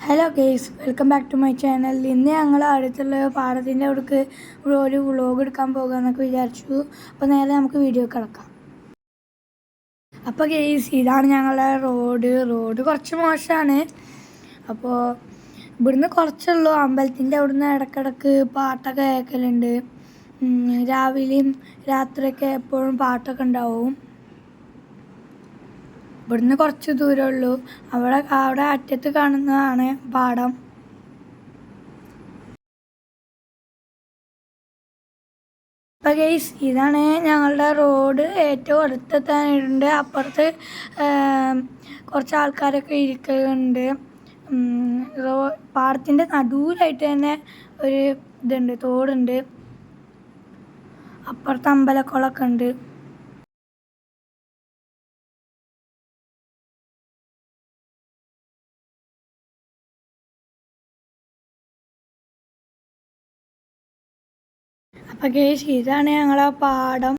Hello guys, welcome back to my channel. ഇന്ന് ഞങ്ങൾ അടുത്തുള്ള പാടത്തിൻ്റെ അവിടേക്ക് ഒരു വ്ളോഗ് എടുക്കാൻ പോകുകയെന്നൊക്കെ വിചാരിച്ചു. അപ്പോൾ നേരെ നമുക്ക് വീഡിയോ കിടക്കാം. അപ്പോൾ ഗെയ്സ്, ഇതാണ് ഞങ്ങളുടെ റോഡ് കുറച്ച് മോശമാണ്. അപ്പോൾ ഇവിടുന്ന് കുറച്ചുള്ളൂ. അമ്പലത്തിൻ്റെ അവിടുന്ന് ഇടയ്ക്കിടയ്ക്ക് പാട്ടൊക്കെ കേൾക്കലുണ്ട്. രാവിലെയും രാത്രിയൊക്കെ എപ്പോഴും പാട്ടൊക്കെ ഉണ്ടാവും. ഇവിടുന്ന് കുറച്ച് ദൂരമുള്ളൂ. അവിടെ അറ്റത്ത് കാണുന്നതാണ് പാടം. അപ്പോൾ ഗെയ്സ്, ഇതാണ് ഞങ്ങളുടെ റോഡ്. ഏറ്റവും അടുത്തെത്താനുണ്ട്. അപ്പുറത്ത് കുറച്ച് ആൾക്കാരൊക്കെ ഇരിക്കുന്നുണ്ട്. പാടത്തിൻ്റെ നടുവിലായിട്ട് തന്നെ ഒരു ഇതുണ്ട്, തോടുണ്ട്. അപ്പുറത്ത് അമ്പലക്കുളമൊക്കെ ഉണ്ട്. അപ്പോൾ ഗെയ്സ്, ഇതാണ് ഞങ്ങളെ പാടം.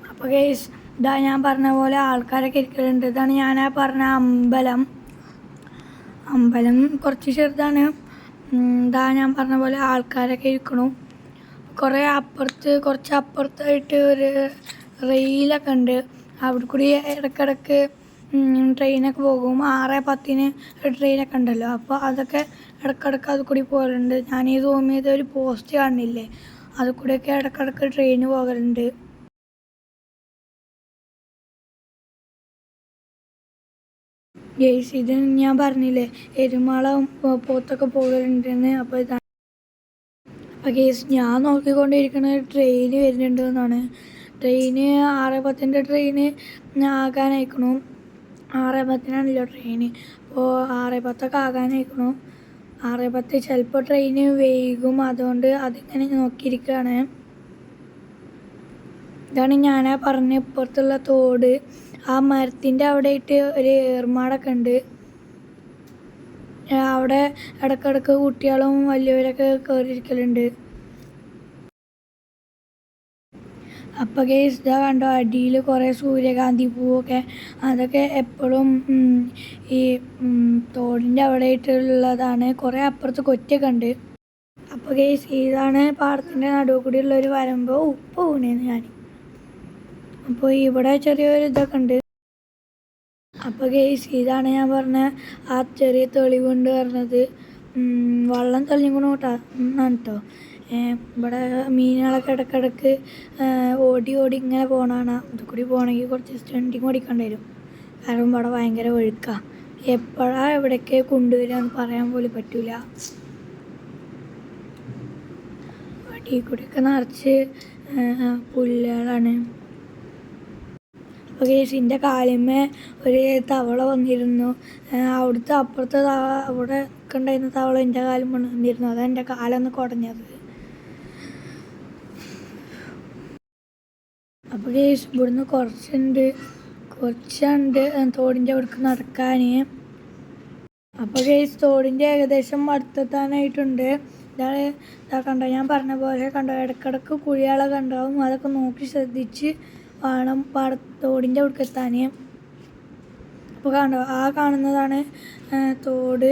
അപ്പോൾ ഗെയ്സ്, ഇതാ ഞാൻ പറഞ്ഞ പോലെ ആൾക്കാരൊക്കെ ഇരിക്കുന്നുണ്ട്. ഇതാണ് ഞാൻ പറഞ്ഞ അമ്പലം കുറച്ച് ചെറുതാണ്. ഇതാ ഞാൻ പറഞ്ഞ പോലെ ആൾക്കാരൊക്കെ ഇരിക്കണു. കുറച്ച് അപ്പുറത്തായിട്ട് ഒരു റെയിലൊക്കെ ഉണ്ട്. അവിടെ കൂടി ഇടയ്ക്കിടയ്ക്ക് ട്രെയിനൊക്കെ പോകും. 6:10 ട്രെയിനൊക്കെ ഉണ്ടല്ലോ. അപ്പോൾ അതൊക്കെ ഇടയ്ക്കിടയ്ക്ക് അത് കൂടി പോകലുണ്ട്. ഞാൻ ഈ സൂം ചെയ്ത ഒരു പോസ്റ്റ് കാണുന്നില്ലേ, അത് കൂടെയൊക്കെ ഇടയ്ക്കിടയ്ക്ക് ട്രെയിൻ പോകലുണ്ട്. ഗെയ്സ്, ഇത് ഞാൻ പറഞ്ഞില്ലേ, എരുമാളം പോത്തൊക്കെ പോകലുണ്ടെന്ന്. അപ്പോൾ ഗെയ്സ്, ഞാൻ നോക്കിക്കൊണ്ടിരിക്കുന്നത് ട്രെയിൻ വരുന്നുണ്ട് എന്നാണ്. ട്രെയിന് 6:10 ട്രെയിന് ആകാനായിക്കണു. 6:10 ട്രെയിന്. അപ്പോൾ 6:10 ആകാനായിക്കണു. 6:10 ചിലപ്പോൾ ട്രെയിന് വൈകും. അതുകൊണ്ട് അതിങ്ങനെ നോക്കിയിരിക്കുകയാണ്. ഇതാണ് ഞാൻ പറഞ്ഞ ഇപ്പുറത്തുള്ള തോട്. ആ മരത്തിൻ്റെ അവിടെയായിട്ട് ഒരു ഏർമാടൊക്കെ ഉണ്ട്. അവിടെ ഇടയ്ക്കിടയ്ക്ക് കുട്ടികളും വലിയവരൊക്കെ കയറിയിരിക്കലുണ്ട്. അപ്പോൾ ഗെയ്സ്, ഇതാ കണ്ടോ, അടിയിൽ കുറേ സൂര്യകാന്തി പൂവൊക്കെ. അതൊക്കെ എപ്പോഴും ഈ തോടിൻ്റെ അവിടെ ആയിട്ടുള്ളതാണ്. കുറേ അപ്പുറത്ത് കൊറ്റൊക്കെ ഉണ്ട്. അപ്പോൾ ഗെയ്സ്, ഇതാണ് പാടത്തിൻ്റെ നടുവ് കൂടിയുള്ളൊരു വരുമ്പോൾ ഉപ്പ് വീണേന്ന് ഞാൻ. അപ്പോൾ ഇവിടെ ചെറിയൊരു ഇതൊക്കെ ഉണ്ട്. അപ്പോൾ ഗെയ്സ്, ഇതാണ് ഞാൻ പറഞ്ഞ ആ ചെറിയ തെളിവുണ്ട് പറഞ്ഞത്. വെള്ളം തെളിഞ്ഞുകൊണ്ട് എന്നാണ് കേട്ടോ. ഇവിടെ മീനുകളൊക്കെ ഇടയ്ക്കിടയ്ക്ക് ഓടി ഇങ്ങനെ പോകണതാണ്. ഇത് കൂടി പോകണമെങ്കിൽ കുറച്ച് സ്റ്റണ്ടിങ് ഓടിക്കേണ്ടി വരും. കാരണം ഇവിടെ ഭയങ്കര ഒഴുക്കാണ്. എപ്പോഴാണ് എവിടേക്ക് കൊണ്ടുവരിക എന്ന് പറയാൻ പോലും പറ്റില്ല. വടി കൂടിയൊക്കെ നിറച്ച് പുല്ലുകളാണ്. അപ്പോൾ ഗെയ്സ്, എൻ്റെ കാലിന്മേ ഒരു തവള വന്നിരുന്നു. അവിടുത്തെ അപ്പുറത്തെ അവിടെ ഒക്കെ ഉണ്ടായിരുന്ന തവള എൻ്റെ കാലും വന്നിരുന്നു. അതാണ് എൻ്റെ കാലൊന്ന് കുടഞ്ഞത്. അപ്പോൾ ഗെയ്സ്, ഇവിടുന്ന് കുറച്ചുണ്ട് തോടിൻ്റെ അവിടേക്ക് നടക്കാൻ. അപ്പോൾ ഗെയ്സ്, തോടിൻ്റെ ഏകദേശം അടുത്തെത്താനായിട്ടുണ്ട്. ഇതാ കണ്ടോ, ഞാൻ പറഞ്ഞ പോലെ കണ്ടോ, ഇടയ്ക്കിടയ്ക്ക് കുഴികളൊക്കെ ഉണ്ടാവും. അതൊക്കെ നോക്കി ശ്രദ്ധിച്ച് വേണം തോടിൻ്റെ അവിടേക്ക് എത്താൻ. അപ്പോൾ കണ്ടോ, ആ കാണുന്നതാണ് തോട്.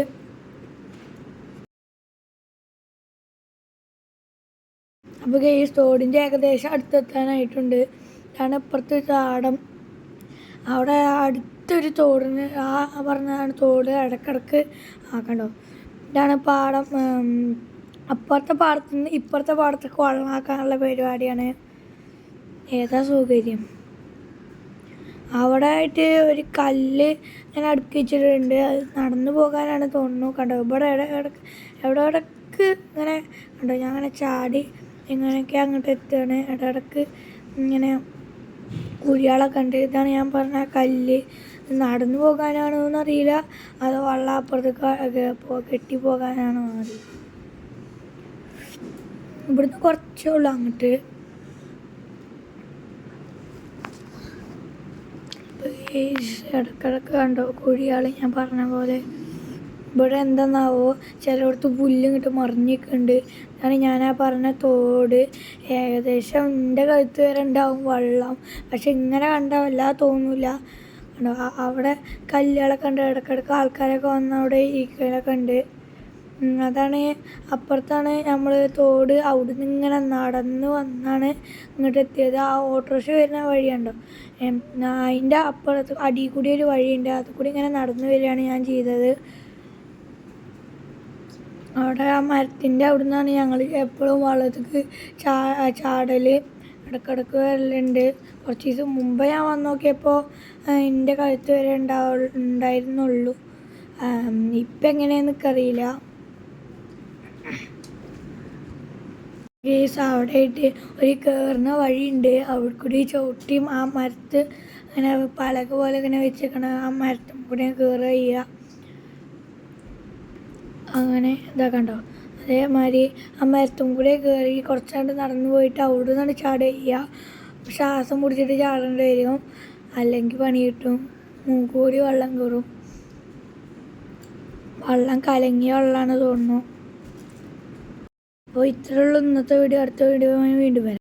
അപ്പോൾ ഗെയ്സ്, തോടിൻ്റെ ഏകദേശം അടുത്തെത്താനായിട്ടുണ്ട്. ഇതാണ് ഇപ്പുറത്ത് ചാടം. അവിടെ അടുത്തൊരു തോടിന് പറഞ്ഞതാണ് തോട്. ഇടയ്ക്കിടയ്ക്ക് കണ്ടോ, ഇതാണ് പാടം. അപ്പുറത്തെ പാടത്തു നിന്ന് ഇപ്പുറത്തെ പാടത്തേക്ക് വെള്ളമാക്കാനുള്ള പരിപാടിയാണ്. ഏതാ സൗകര്യം. അവിടെ ആയിട്ട് ഒരു കല്ല് ഇങ്ങനെ അടുക്കി വെച്ചിട്ടുണ്ട്. അത് നടന്നു പോകാനാണ് തോന്നുന്നു. കണ്ടോ, ഇവിടെ ഇടയ്ക്ക് ഇങ്ങനെ കണ്ടോ, ഞാൻ അങ്ങനെ ചാടി ഇങ്ങനെയൊക്കെ അങ്ങോട്ട് എത്തുകയാണ്. ഇടയ്ക്ക് ഇങ്ങനെ കുഴികളൊക്കെ ഉണ്ട്. ഇതാണ് ഞാൻ പറഞ്ഞ കല്ല്. നടന്നു പോകാനാണോ എന്നറിയില്ല, അത് വെള്ളം അപ്പുറത്തേക്ക് കെട്ടി പോകാനാണോ എന്നറിയില്ല. ഇവിടുന്ന് കുറച്ചേ ഉള്ളൂ അങ്ങോട്ട്. ഇടയ്ക്കിടയ്ക്ക് കണ്ടോ കുഴികൾ. ഞാൻ പറഞ്ഞ പോലെ ഇവിടെ എന്താന്നാവോ, ചിലയിടത്ത് പുല്ല് ഇങ്ങോട്ട് മറിഞ്ഞിക്കുന്നുണ്ട്. അതാണ് ഞാൻ പറഞ്ഞ തോട്. ഏകദേശം എൻ്റെ കഴുത്ത് വരെ ഉണ്ടാവും വെള്ളം. പക്ഷെ ഇങ്ങനെ കണ്ടാൽ വല്ലാതെ തോന്നില്ല. കണ്ടോ അവിടെ കല്ലുകളൊക്കെ ഉണ്ട്, ഇടയ്ക്കിടയ്ക്ക് ആൾക്കാരൊക്കെ വന്ന് അവിടെ ഇരിക്കലൊക്കെ ഉണ്ട്. അതാണ് അപ്പുറത്താണ് നമ്മൾ തോട്. അവിടെ നിന്ന് ഇങ്ങനെ നടന്ന് വന്നാണ് ഇങ്ങോട്ട് എത്തിയത്. ആ ഓട്ടോറിക്ഷ വരുന്ന വഴിയുണ്ടോ, അതിൻ്റെ അപ്പുറത്ത് അടിയിൽ കൂടി ഒരു വഴിയുണ്ട്, അത് കൂടി ഇങ്ങനെ നടന്ന് വരികയാണ് ഞാൻ ചെയ്തത്. അവിടെ ആ മരത്തിൻ്റെ അവിടെ നിന്നാണ് ഞങ്ങൾ എപ്പോഴും വള്ളത്തേക്ക് ചാടൽ, ഇടയ്ക്കിടയ്ക്ക് വരലുണ്ട്. കുറച്ച് ദിവസം മുമ്പ് ഞാൻ വന്ന് നോക്കിയപ്പോൾ എൻ്റെ കഴുത്ത് വരെ ഉണ്ടായിരുന്നുള്ളൂ. ഇപ്പം എങ്ങനെയാണെന്ന് എനിക്കറിയില്ല. അവിടെ ആയിട്ട് ഒരു കയറുന്ന വഴിയുണ്ട്, അവിടെ കൂടി ചവിട്ടിയും ആ മരത്ത് അങ്ങനെ പലക പോലെ ഇങ്ങനെ വെച്ചേക്കണ ആ മരത്തും കൂടി കയറുക ചെയ്യുക. അങ്ങനെ ഇതാക്കണ്ടോ, അതേമാതിരി ആ മരത്തും കൂടെ കയറി കുറച്ചാണ്ട് നടന്നു പോയിട്ട് അവിടെ നിന്നാണ് ചാടുക ചെയ്യുക. ശ്വാസം പിടിച്ചിട്ട് ചാടേണ്ടി വരും, അല്ലെങ്കിൽ പണി കിട്ടും. മൂക്കൂടി വെള്ളം കയറും. വെള്ളം കലങ്ങിയ വെള്ളമാണ് തോന്നുന്നു. അപ്പോൾ ഇത്രയുള്ള ഇന്നത്തെ വീഡിയോ. അടുത്ത വീഡിയോ വീണ്ടും വരാം.